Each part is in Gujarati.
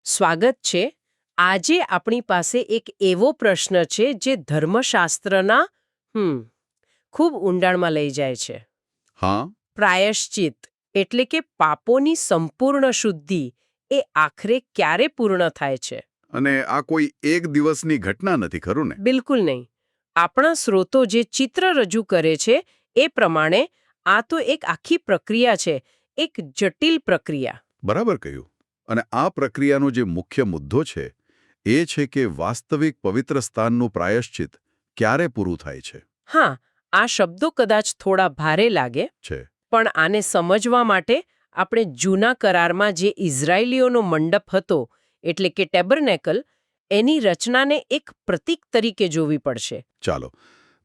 સ્વાગત છે. આજે આપણી પાસે એક એવો પ્રશ્ન છે જે ધર્મશાસ્ત્રના ખૂબ ઊંડાણમાં લઈ જાય છે. હા. પ્રાયશ્ચિત એટલે કે પાપોની સંપૂર્ણ શુદ્ધિ એ આખરે ક્યારે પૂર્ણ થાય છે? અને આ કોઈ એક દિવસની ઘટના નથી, ખરું ને? બિલકુલ નહીં. આપણા સ્રોતો જે ચિત્ર રજૂ કરે છે એ પ્રમાણે આ તો એક આખી પ્રક્રિયા છે, એક જટિલ પ્રક્રિયા. બરાબર કહ્યું. અને આ પ્રક્રિયાનો જે મુખ્ય મુદ્દો છે એ છે કે વાસ્તવિક પવિત્ર સ્થાનનું પ્રાયશ્ચિત ક્યારે પૂરું થાય છે. હા, આ શબ્દો કદાચ થોડા ભારે લાગે, છે પણ આને સમજવા માટે આપણે જૂના કરારમાં જે ઇઝરાયેલીઓનો મંડપ હતો એટલે કે ટેબરનેકલ, એની રચનાને એક પ્રતીક તરીકે જોવી પડશે. ચાલો,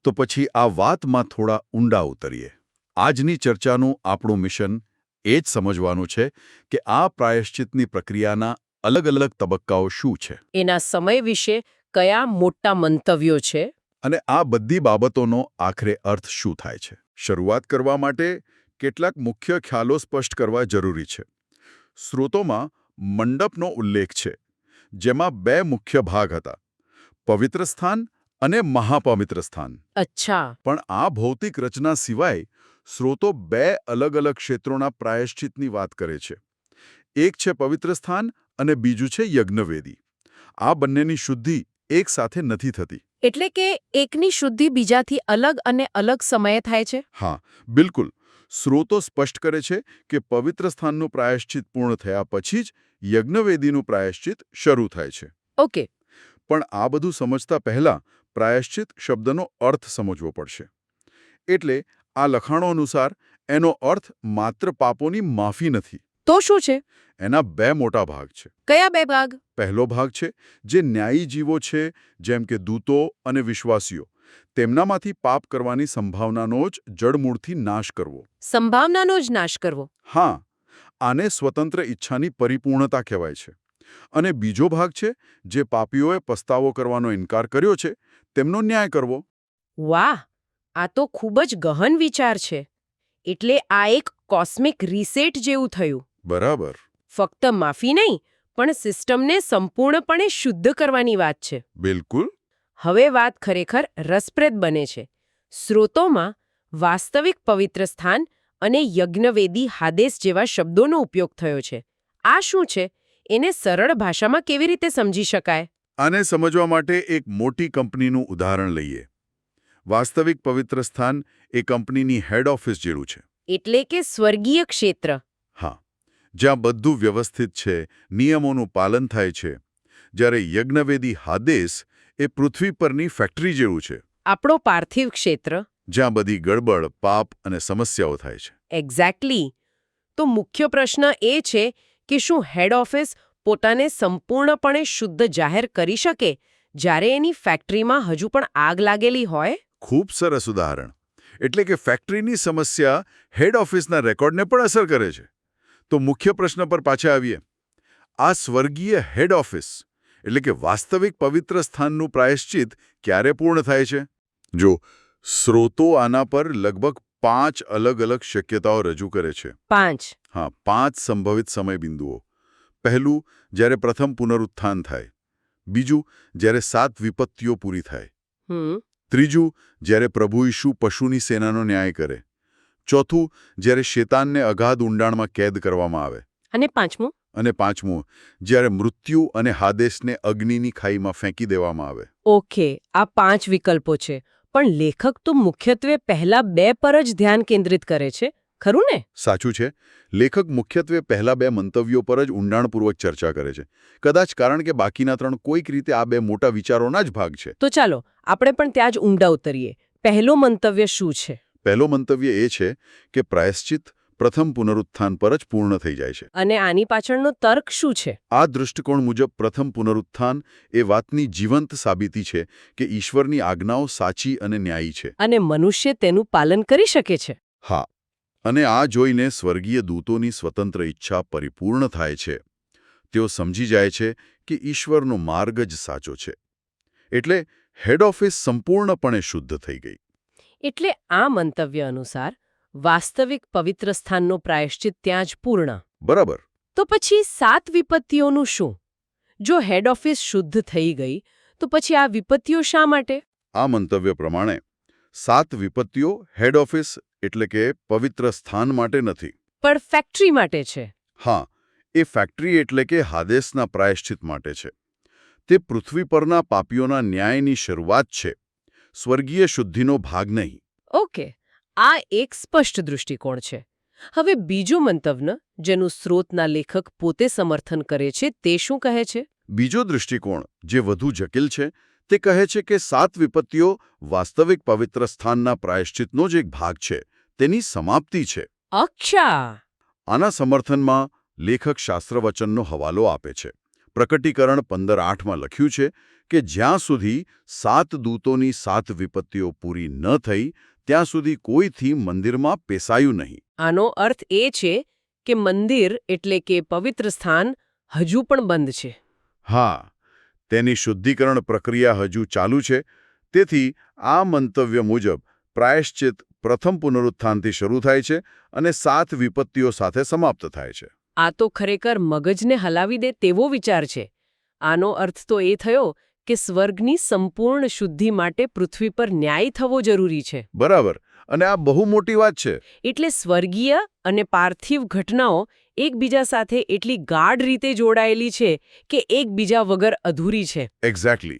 તો પછી આ વાતમાં થોડા ઊંડા ઉતરીએ. આજની ચર્ચાનું આપણું મિશન એ જ સમજવાનું છે કે આ પ્રાયશ્ચિતની પ્રક્રિયાના અલગ અલગ તબક્કાઓ શું છે, એના સમય વિશે કયા મોટા મંતવ્યો છે. અને આ બધી બાબતોનો આખરે અર્થ શું થાય છે. શરૂઆત કરવા માટે કેટલાક મુખ્ય ખ્યાલો સ્પષ્ટ કરવા જરૂરી છે. સ્રોતોમાં મંડપનો ઉલ્લેખ છે, જેમાં બે મુખ્ય ભાગ હતા: પવિત્ર સ્થાન અને મહાપવિત્ર સ્થાન. અચ્છા. પણ આ ભૌતિક રચના સિવાય સ્રોતો બે અલગ અલગ ક્ષેત્રોના પ્રાયશ્ચિતની વાત કરે છે. એક છે પવિત્ર સ્થાન અને બીજું છે યજ્ઞવેદી. આ બંનેની શુદ્ધિ એક સાથે નથી થતી. એટલે કે એકની શુદ્ધિ બીજાથી અલગ અને અલગ સમયે થાય છે. હા, બિલકુલ. સ્રોતો સ્પષ્ટ કરે છે કે પવિત્ર સ્થાનનું પ્રાયશ્ચિત પૂર્ણ થયા પછી જ યજ્ઞવેદીનું પ્રાયશ્ચિત શરૂ થાય છે. ઓકે. પણ આ બધું સમજતા પહેલા પ્રાયશ્ચિત શબ્દનો અર્થ સમજવો પડશે. એટલે આ લખાણો અનુસાર એનો અર્થ માત્ર પાપોની માફી નથી. તો શું છે? એના બે મોટા ભાગ છે. કયા બે ભાગ? પહેલો ભાગ છે જે ન્યાયી જીવો છે, જેમ કે દૂતો અને વિશ્વાસીઓ. તેમનામાંથી પાપ કરવાની સંભાવનાનો જ જડમૂળથી નાશ કરવો. સંભાવનાનો જ નાશ કરવો. હા, આને સ્વતંત્ર ઈચ્છાની પરિપૂર્ણતા કહેવાય છે. અને બીજો ભાગ છે જે પાપીઓએ પસ્તાવો કરવાનો ઇનકાર કર્યો છે, તેમનો ન્યાય કરવો. વાહ, આ તો ખૂબ જ ગહન વિચાર છે. એટલે આ એક કોસ્મિક રીસેટ જેવું થયું. બરાબર. ફક્ત માફી નહીં, પણ સિસ્ટમને સંપૂર્ણપણે શુદ્ધ કરવાની વાત છે. બિલકુલ. હવે વાત ખરેખર રસપ્રદ બને છે. સ્રોતોમાં વાસ્તવિક પવિત્ર સ્થાન અને યજ્ઞવેદી હાદેસ જેવા શબ્દોનો ઉપયોગ થયો છે. આ શું છે? એને સરળ ભાષામાં કેવી રીતે સમજી શકાય? આને સમજવા માટે એક મોટી કંપનીનું ઉદાહરણ લઈએ. વાસ્તવિક પવિત્ર સ્થાન એ કંપનીની હેડ ઓફિસ જેવું છે. એટલે કે સ્વર્ગીય ક્ષેત્ર. હા, જ્યાં બધું વ્યવસ્થિત છે, નિયમોનું પાલન થાય છે. જ્યારે યજ્ઞવેદી હાદેસ એ પૃથ્વી પરની ફેક્ટરી જેવું છે. આપણો પાર્થિવ ક્ષેત્ર. જ્યાં બધી ગડબડ, પાપ અને સમસ્યાઓ થાય છે. એક્ઝેક્ટલી. તો મુખ્ય પ્રશ્ન એ છે કે શું હેડ ઓફિસ પોતાને સંપૂર્ણપણે શુદ્ધ જાહેર કરી શકે જ્યારે એની ફેક્ટરીમાં હજુ પણ આગ લાગેલી હોય? ખૂબ સરસ ઉદાહરણ. એટલે કે ફેક્ટરીની સમસ્યા હેડ ઓફિસના રેકોર્ડને પણ અસર કરે છે. તો મુખ્ય પ્રશ્ન પર પાછા આવીએ. આ સ્વર્ગીય હેડ ઓફિસ એટલે કે વાસ્તવિક પવિત્ર સ્થાનનું પ્રાયશ્ચિત ક્યારે પૂર્ણ થાય છે? જો સ્રોતો આના પર લગભગ 5 અલગ અલગ શક્યતાઓ રજૂ કરે છે. 5? હા, 5 સંભવિત સમયબિંદુઓ. પહેલું, જ્યારે પ્રથમ પુનરુત્થાન થાય. બીજું, જ્યારે 7 વિપત્તિઓ પૂરી થાય. ત્રીજું, જ્યારે પ્રભુ ઈસુ પશુની સેનાનો ન્યાય કરે. ચોથું, જ્યારે શેતાનને અગાધ ઊંડાણમાં કેદ કરવામાં આવે. અને પાંચમું? અને પાંચમું, જ્યારે મૃત્યુ અને હાદેસને અગ્નિની ખાઈમાં ફેંકી દેવામાં આવે. ઓકે, આ 5 વિકલ્પો છે. પણ લેખક તો મુખ્યત્વે પહેલા 2 પર જ ધ્યાન કેન્દ્રિત કરે છે, ખરું ને? સાચું છે. લેખક મુખ્યત્વે પહેલા 2 મંતવ્યો પર જ ઊંડાણપૂર્વક ચર્ચા કરે છે. કદાચ કારણ કે બાકીના 3 કોઈક રીતે આ 2 મોટા વિચારોના જ ભાગ છે. તો ચાલો આપણે પણ ત્યાં જ ઊંડા ઉતરીએ. પહેલો મંતવ્ય શું છે? પહેલો મંતવ્ય એ છે કે પ્રાયશ્ચિત પ્રથમ પુનરુત્થાન પર જ પૂર્ણ થઈ જાય છે. અને આની પાછળનો તર્ક શું છે? આ દૃષ્ટિકોણ મુજબ પ્રથમ પુનરુત્થાન એ વાતની જીવંત સાબિતી છે કે ઈશ્વરની આજ્ઞાઓ સાચી અને ન્યાયી છે. અને મનુષ્ય તેનું પાલન કરી શકે છે. હા. અને આ જોઈને સ્વર્ગીય દૂતોની સ્વતંત્ર ઈચ્છા પરિપૂર્ણ થાય છે. તેઓ સમજી જાય છે કે ઈશ્વરનો માર્ગ જ સાચો છે. એટલે હેડ ઓફિસ સંપૂર્ણપણે શુદ્ધ થઈ ગઈ. એટલે આ મંતવ્ય અનુસાર વાસ્તવિક પવિત્ર સ્થાનનો પ્રાયશ્ચિત ત્યાં જ પૂર્ણ. બરાબર. તો પછી 7 વિપત્તિઓનું શું? જો હેડ ઓફિસ શુદ્ધ થઈ ગઈ તો પછી આ વિપત્તિઓ શા માટે? આ મંતવ્ય પ્રમાણે 7 વિપત્તિઓ હેડ ઓફિસ એટલે કે પવિત્ર સ્થાન માટે નથી. પણ ફેક્ટરી માટે છે. હા, એ ફેક્ટરી એટલે કે હાદેસના પ્રાયશ્ચિત માટે છે. તે પૃથ્વી પરના પાપીઓના ન્યાયની શરૂઆત છે, સ્વર્ગીય શુદ્ધિનો ભાગ નહીં. ઓકે, આ એક સ્પષ્ટ દૃષ્ટિકોણ છે. હવે બીજો મંતવ્ય જેનું સ્રોતના લેખક પોતે સમર્થન કરે છે તે શું કહે છે? બીજો દૃષ્ટિકોણ જે વધુ જટિલ છે તે કહે છે કે 7 વિપત્તિઓ વાસ્તવિક પવિત્ર સ્થાનના પ્રાયશ્ચિતનો જ એક ભાગ છે, તેની સમાપ્તિ છે. અચ્છા. આના સમર્થનમાં લેખક શાસ્ત્રવચનનો હવાલો આપે છે. પ્રકટીકરણ 15:8માં લખ્યું છે કે જ્યાં સુધી 7 દૂતોની 7 વિપત્તિઓ પૂરી ન થઈ ત્યાં સુધી કોઈથી મંદિરમાં પેસાયું નહીં. આનો અર્થ એ છે કે મંદિર એટલે કે પવિત્ર સ્થાન હજુ પણ બંધ છે. હા, તેની શુદ્ધિકરણ પ્રક્રિયા હજુ ચાલુ છે. તેથી આ મંતવ્ય મુજબ પ્રાયશ્ચિત પ્રથમ પુનરુત્થાનથી શરૂ થાય છે અને 7 વિપત્તિઓ સાથે સમાપ્ત થાય છે. આ તો ખરેખર મગજને હલાવી દે તેવો વિચાર છે. આનો અર્થ તો એ થયો કે સ્વર્ગની સંપૂર્ણ શુદ્ધિ માટે પૃથ્વી પર ન્યાય થવો જરૂરી છે. બરાબર. અને આ બહુ મોટી વાત છે. એટલે સ્વર્ગીય અને પાર્થિવ ઘટનાઓ એકબીજા સાથે એટલી ગાઢ રીતે જોડાયેલી છે કે એકબીજા વગર અધૂરી છે. એક્ઝેક્ટલી.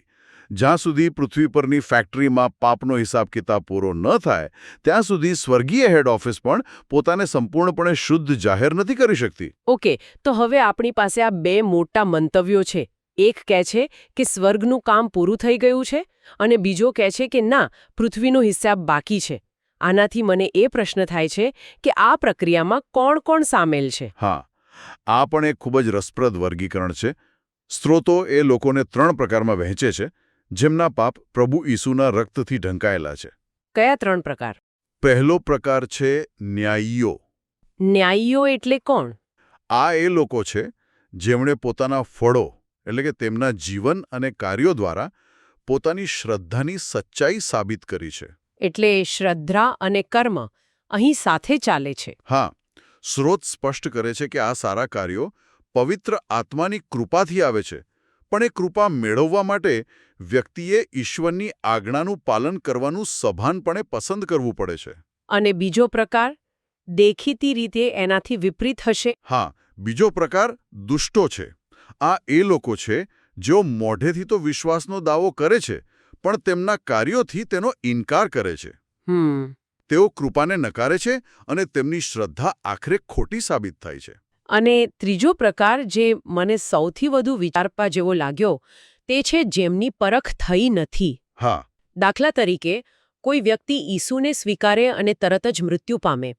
જ્યાં સુધી પૃથ્વી પરની ફેક્ટરીમાં પાપનો હિસાબ કિતાબ પૂરો ન થાય ત્યાં સુધી સ્વર્ગીય હેડ ઓફિસ પણ પોતાને સંપૂર્ણપણે શુદ્ધ જાહેર નથી કરી શકતી. ઓકે, તો હવે આપણી પાસે આ બે મોટા મંતવ્યો છે. એક કહે છે કે સ્વર્ગનું કામ પૂરું થઈ ગયું છે અને બીજો કહે છે કે ના, પૃથ્વીનો હિસાબ બાકી છે. આનાથી મને એ પ્રશ્ન થાય છે કે આ પ્રક્રિયામાં કોણ કોણ સામેલ છે? હા, આ પણ એક ખૂબ જ રસપ્રદ વર્ગીકરણ છે. સ્ત્રોતો એ લોકોને 3 પ્રકારમાં વહેંચે છે જેમના પાપ પ્રભુ ઈસુના રક્તથી ઢંકાયેલા છે. કયા 3 પ્રકાર? પહેલો પ્રકાર છે ન્યાયીઓ. ન્યાયીઓ એટલે કોણ? આ એ લોકો છે જેમણે પોતાના ફળો એટલે કે તેમના જીવન અને કાર્યો દ્વારા પોતાની શ્રદ્ધાની સચ્ચાઈ સાબિત કરી છે. એટલે શ્રદ્ધા અને કર્મ અહીં સાથે ચાલે છે. હા, સ્રોત સ્પષ્ટ કરે છે કે આ સારા કાર્યો પવિત્ર આત્માની કૃપાથી આવે છે, પણ એ કૃપા મેળવવા માટે વ્યક્તિએ ઈશ્વરની આજ્ઞાનું પાલન કરવાનું સભાનપણે પસંદ કરવું પડે છે. અને બીજો પ્રકાર દેખીતી રીતે એનાથી વિપરીત હશે? હા, બીજો પ્રકાર દુષ્ટો છે. આ એ લોકો છે જેઓ મોઢેથી તો વિશ્વાસનો દાવો કરે છે પણ તેમના કાર્યોથી તેનો ઇનકાર કરે છે. તેઓ કૃપાને નકારે છે અને તેમની શ્રદ્ધા આખરે ખોટી સાબિત થાય છે. અને ત્રીજો પ્રકાર જે મને સૌથી વધુ વિચારવા જેવો લાગ્યો તે છે જેમની પરખ થઈ નથી. હા. દાખલા તરીકે કોઈ વ્યક્તિ ઈસુને સ્વીકારે અને તરત જ મૃત્યુ પામે.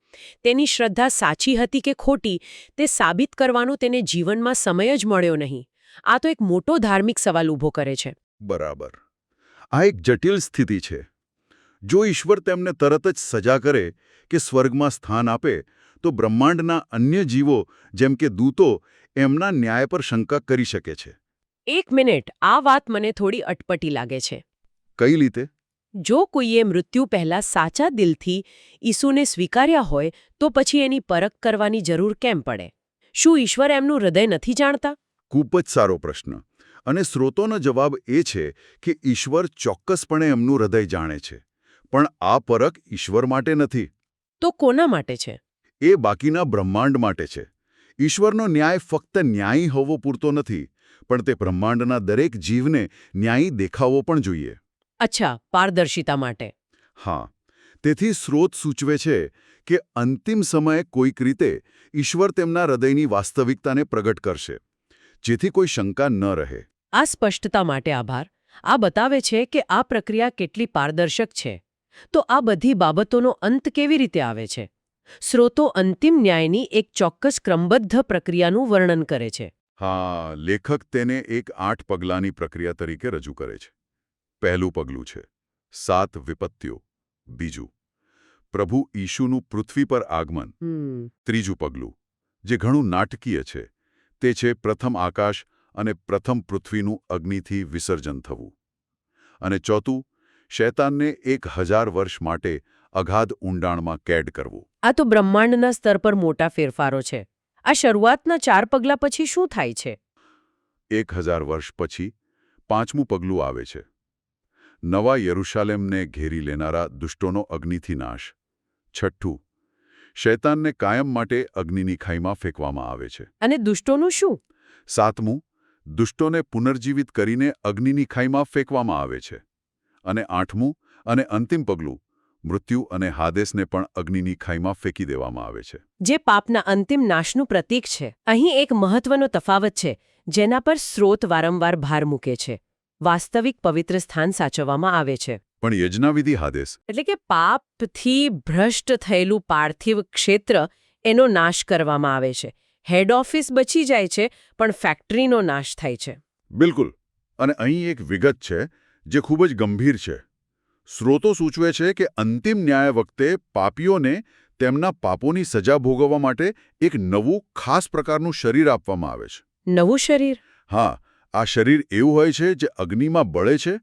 તેની શ્રદ્ધા સાચી હતી કે ખોટી તે સાબિત કરવાનો તેને જીવનમાં સમય જ મળ્યો નહીં. આ તો એક મોટો ધાર્મિક સવાલ ઊભો કરે છે. બરાબર. આ એક જટિલ સ્થિતિ છે. જો ઈશ્વર તેમને તરત જ સજા કરે કે સ્વર્ગમાં સ્થાન આપે તો બ્રહ્માંડના અન્ય જીવો જેમ કે દૂતો એમના ન્યાય પર શંકા કરી શકે છે. એક મિનિટ, આ વાત મને થોડી અટપટી લાગે છે. કઈ રીતે? જો કોઈએ મૃત્યુ પહેલા સાચા દિલથી ઈસુને સ્વીકાર્યા હોય તો પછી એની પરખ કરવાની જરૂર કેમ પડે? શું ઈશ્વર એમનું હૃદય નથી જાણતા? ખૂબ જ સારો પ્રશ્ન. અને સ્રોતોનો જવાબ એ છે કે ઈશ્વર ચોક્કસપણે એમનું હૃદય જાણે છે, પણ આ પરખ ઈશ્વર માટે નથી. તો કોના માટે છે? એ બાકીના બ્રહ્માંડ માટે છે. ઈશ્વરનો ન્યાય ફક્ત ન્યાયી હોવો પૂરતો નથી, પણ તે બ્રહ્માંડના દરેક જીવને ન્યાયી દેખાવો પણ જોઈએ. અચ્છા, પારદર્શિતા માટે. હા. તેથી સ્રોત સૂચવે છે કે અંતિમ સમયે કોઈક રીતે ઈશ્વર તેમના હૃદયની વાસ્તવિકતાને પ્રગટ કરશે, જેથી કોઈ શંકા ન રહે. આ સ્પષ્ટતા માટે આભાર. આ બતાવે છે કે આ પ્રક્રિયા કેટલી પારદર્શક છે. તો આ બધી બાબતોનો અંત કેવી રીતે આવે છે? સ્રોતો અંતિમ ન્યાયની એક ચોક્કસ ક્રમબદ્ધ પ્રક્રિયાનું વર્ણન કરે છે. હા, લેખક તેને એક 8 પગલાંની પ્રક્રિયા તરીકે રજૂ કરે છે. પહેલું પગલું છે 7 વિપત્તિઓ. બીજું, પ્રભુ ઈશુનું પૃથ્વી પર આગમન. ત્રીજું પગલું, જે ઘણું નાટકીય છે, તે છે પ્રથમ આકાશ અને પ્રથમ પૃથ્વીનું અગ્નિથી વિસર્જન થવું. અને ચોથું, શૈતાનને 1000 વર્ષ માટે અગાધ ઊંડાણમાં કેદ કરવું. આ તો બ્રહ્માંડના સ્તર પર મોટા ફેરફારો છે. આ શરૂઆતના 4 પગલાં પછી શું થાય છે? 1000 વર્ષ પછી 5મું પગલું આવે છે. નવા યરુશાલેમને ઘેરી લેનારા દુષ્ટોનો અગ્નિથી નાશ. 6. શૈતાનને કાયમ માટે અગ્નિની ખાઈમાં ફેંકવામાં આવે છે. અને દુષ્ટોનું શું? 7. દુષ્ટોને પુનર્જીવિત કરીને અગ્નિની ખાઈમાં ફેંકવામાં આવે છે. અને 8મું અને અંતિમ પગલું, મૃત્યુ અને હાદેસને પણ અગ્નિની ખાઈમાં ફેંકી દેવામાં આવે છે. જે પાપના અંતિમ નાશનું પ્રતીક છે. અહીં એક મહત્વનો તફાવત છે જેના પર સ્રોત વારંવાર ભાર મૂકે છે. વાસ્તવિક પવિત્ર સ્થાન સાચવવામાં આવે છે. પણ યજ્ઞવિધિ હાદેસ એટલે કે પાપથી ભ્રષ્ટ થયેલું પાર્થિવ ક્ષેત્ર એનો નાશ કરવામાં આવે છે. હેડ ઓફિસ બચી જાય છે પણ ફેક્ટરીનો નાશ થાય છે. બિલકુલ. અને અહીં એક વિગત છે જે ખૂબ જ ગંભીર છે. સ્રોતો સૂચવે છે કે અંતિમ ન્યાય વખતે પાપીઓને તેમના પાપોની સજા ભોગવવા માટે એક નવું ખાસ પ્રકારનું શરીર આપવામાં આવે છે. નવું શરીર? હા, આ શરીર એવું હોય છે જે અગ્નિમાં બળે છે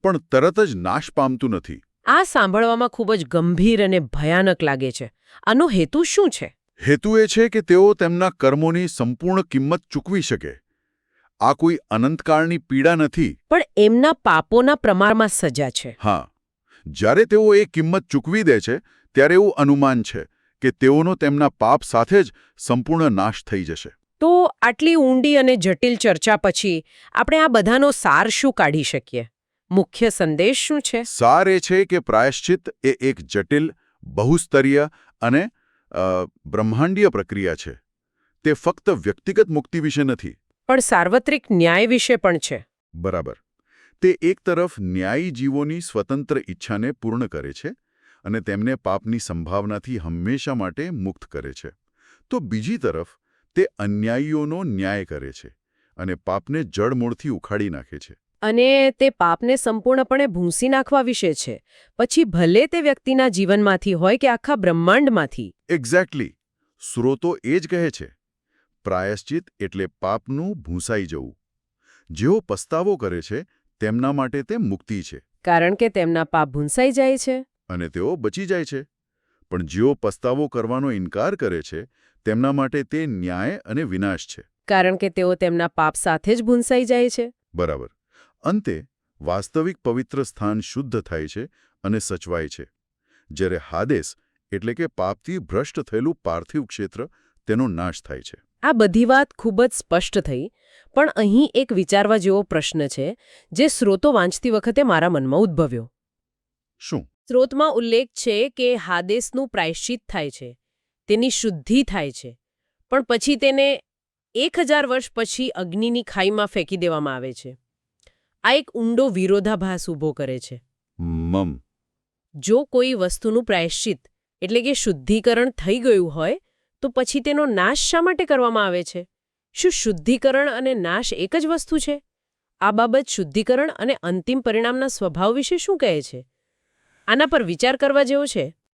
પણ તરત જ નાશ પામતું નથી. આ સાંભળવામાં ખૂબ જ ગંભીર અને ભયાનક લાગે છે. આનો હેતુ શું છે? હેતુ એ છે કે તેઓ તેમના કર્મોની સંપૂર્ણ કિંમત ચૂકવી શકે. આ કોઈ અનંતકાળની પીડા નથી. પણ એમના પાપોના પ્રમાણમાં સજા છે. હા, જ્યારે તેઓ એ કિંમત ચૂકવી દે છે ત્યારે એવું અનુમાન છે કે તેઓનો તેમના પાપ સાથે જ સંપૂર્ણ નાશ થઈ જશે. તો આટલી ઊંડી અને જટિલ ચર્ચા પછી આપણે આ બધાનો સાર શું કાઢી શકીએ? મુખ્ય સંદેશ શું છે? સાર એ છે કે પ્રાયશ્ચિત એ એક જટિલ, બહુસ્તરીય અને બ્રહ્માંડીય પ્રક્રિયા છે. તે ફક્ત વ્યક્તિગત મુક્તિ વિશે નથી. પણ સાર્વત્રિક ન્યાય વિશે પણ છે. બરાબર. તે એક તરફ ન્યાયી જીવોની સ્વતંત્ર ઈચ્છાને પૂર્ણ કરે છે અને તેમને પાપની સંભાવનાથી હંમેશા માટે મુક્ત કરે છે. તો બીજી તરફ તે અન્યાયીઓનો ન્યાય કરે છે અને પાપને જડમૂળથી ઉખાડી નાખે છે. અને તે પાપને સંપૂર્ણપણે ભૂંસી નાખવા વિશે છે. પછી ભલે તે વ્યક્તિના જીવનમાંથી હોય કે આખા બ્રહ્માંડમાંથી. એક્ઝેક્ટલી. સ્રોતો એ જ કહે છે. પ્રાયશ્ચિત એટલે પાપનું ભૂંસાઈ જવું. જેઓ પસ્તાવો કરે છે તેમના માટે તે મુક્તિ છે. કારણ કે તેમના પાપ ભૂંસાઈ જાય છે. અને તેઓ બચી જાય છે. પણ જેઓ પસ્તાવો કરવાનો ઇનકાર કરે છે તેમના માટે તે ન્યાય અને વિનાશ છે. કારણ કે તેઓ તેમના પાપ સાથે જ ભૂંસાઈ જાય છે. બરાબર. અંતે વાસ્તવિક પવિત્ર સ્થાન શુદ્ધ થાય છે અને સચવાય છે. જ્યારે હાદેસ એટલે કે પાપથી ભ્રષ્ટ થયેલું પાર્થિવ ક્ષેત્ર તેનો નાશ થાય છે. આ બધી વાત ખૂબ જ સ્પષ્ટ થઈ, પણ અહીં એક વિચારવા જેવો પ્રશ્ન છે જે સ્રોતો વાંચતી વખતે મારા મનમાં ઉદ્ભવ્યો. શું? સ્રોતમાં ઉલ્લેખ છે કે હાદેસનું પ્રાયશ્ચિત થાય છે, તેની શુદ્ધિ થાય છે, પણ પછી તેને 1000 વર્ષ પછી અગ્નિની ખાઈમાં ફેંકી દેવામાં આવે છે. આ એક ઊંડો વિરોધાભાસ ઊભો કરે છે. જો કોઈ વસ્તુનું પ્રાયશ્ચિત એટલે કે શુદ્ધિકરણ થઈ ગયું હોય તો પછી તેનો નાશ શા માટે કરવામાં આવે છે? શું શુદ્ધિકરણ અને નાશ એક જ વસ્તુ છે? આ બાબત શુદ્ધિકરણ અને અંતિમ પરિણામના સ્વભાવ વિશે શું કહે છે? આના પર વિચાર કરવા જેવો છે.